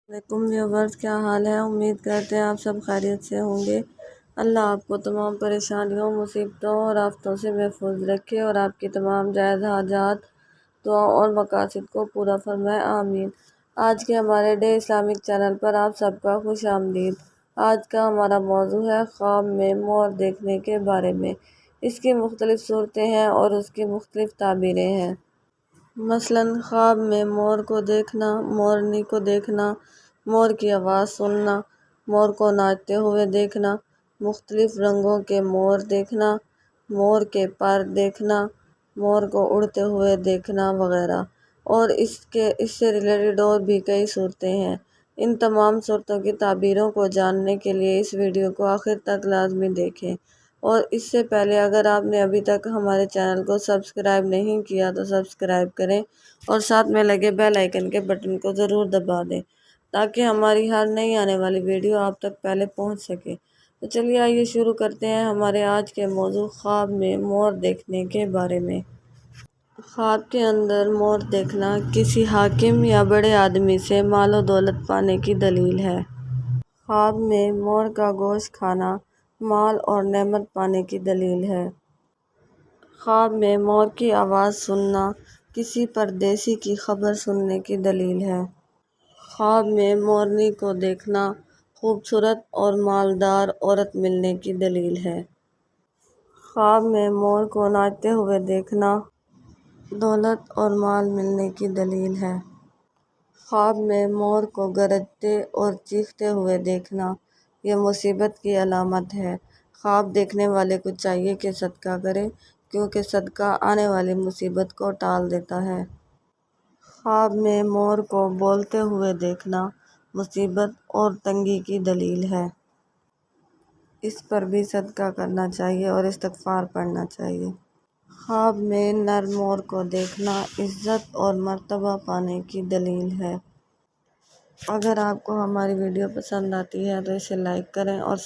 علیکم ویورز، کیا حال ہے؟ امید کرتے ہیں آپ سب خیریت سے ہوں گے۔ اللہ آپ کو تمام پریشانیوں، مصیبتوں اور آفتوں سے محفوظ رکھے اور آپ کی تمام جائز حاجات، دعاؤں اور مقاصد کو پورا فرمائے، آمین۔ آج کے ہمارے ڈے اسلامک چینل پر آپ سب کا خوش آمدید۔ آج کا ہمارا موضوع ہے خواب میں مور دیکھنے کے بارے میں۔ اس کی مختلف صورتیں ہیں اور اس کی مختلف تعبیریں ہیں۔ مثلاً خواب میں مور کو دیکھنا، مورنی کو دیکھنا، مور کی آواز سننا، مور کو ناچتے ہوئے دیکھنا، مختلف رنگوں کے مور دیکھنا، مور کے پر دیکھنا، مور کو اڑتے ہوئے دیکھنا وغیرہ، اور اس سے ریلیٹڈ اور بھی کئی صورتیں ہیں۔ ان تمام صورتوں کی تعبیروں کو جاننے کے لیے اس ویڈیو کو آخر تک لازمی دیکھیں، اور اس سے پہلے اگر آپ نے ابھی تک ہمارے چینل کو سبسکرائب نہیں کیا تو سبسکرائب کریں اور ساتھ میں لگے بیل آئیکن کے بٹن کو ضرور دبا دیں تاکہ ہماری ہر نئی آنے والی ویڈیو آپ تک پہلے پہنچ سکے۔ تو چلیے آئیے شروع کرتے ہیں ہمارے آج کے موضوع خواب میں مور دیکھنے کے بارے میں۔ خواب کے اندر مور دیکھنا کسی حاکم یا بڑے آدمی سے مال و دولت پانے کی دلیل ہے۔ خواب میں مور کا گوشت کھانا مال اور نعمت پانے کی دلیل ہے۔ خواب میں مور کی آواز سننا کسی پردیسی کی خبر سننے کی دلیل ہے۔ خواب میں مورنی کو دیکھنا خوبصورت اور مالدار عورت ملنے کی دلیل ہے۔ خواب میں مور کو ناچتے ہوئے دیکھنا دولت اور مال ملنے کی دلیل ہے۔ خواب میں مور کو گرجتے اور چیختے ہوئے دیکھنا یہ مصیبت کی علامت ہے۔ خواب دیکھنے والے کو چاہیے کہ صدقہ کرے کیونکہ صدقہ آنے والی مصیبت کو ٹال دیتا ہے۔ خواب میں مور کو بولتے ہوئے دیکھنا مصیبت اور تنگی کی دلیل ہے۔ اس پر بھی صدقہ کرنا چاہیے اور استغفار پڑھنا چاہیے۔ خواب میں نر مور کو دیکھنا عزت اور مرتبہ پانے کی دلیل ہے۔ اگر آپ کو ہماری ویڈیو پسند آتی ہے تو اسے لائک کریں اور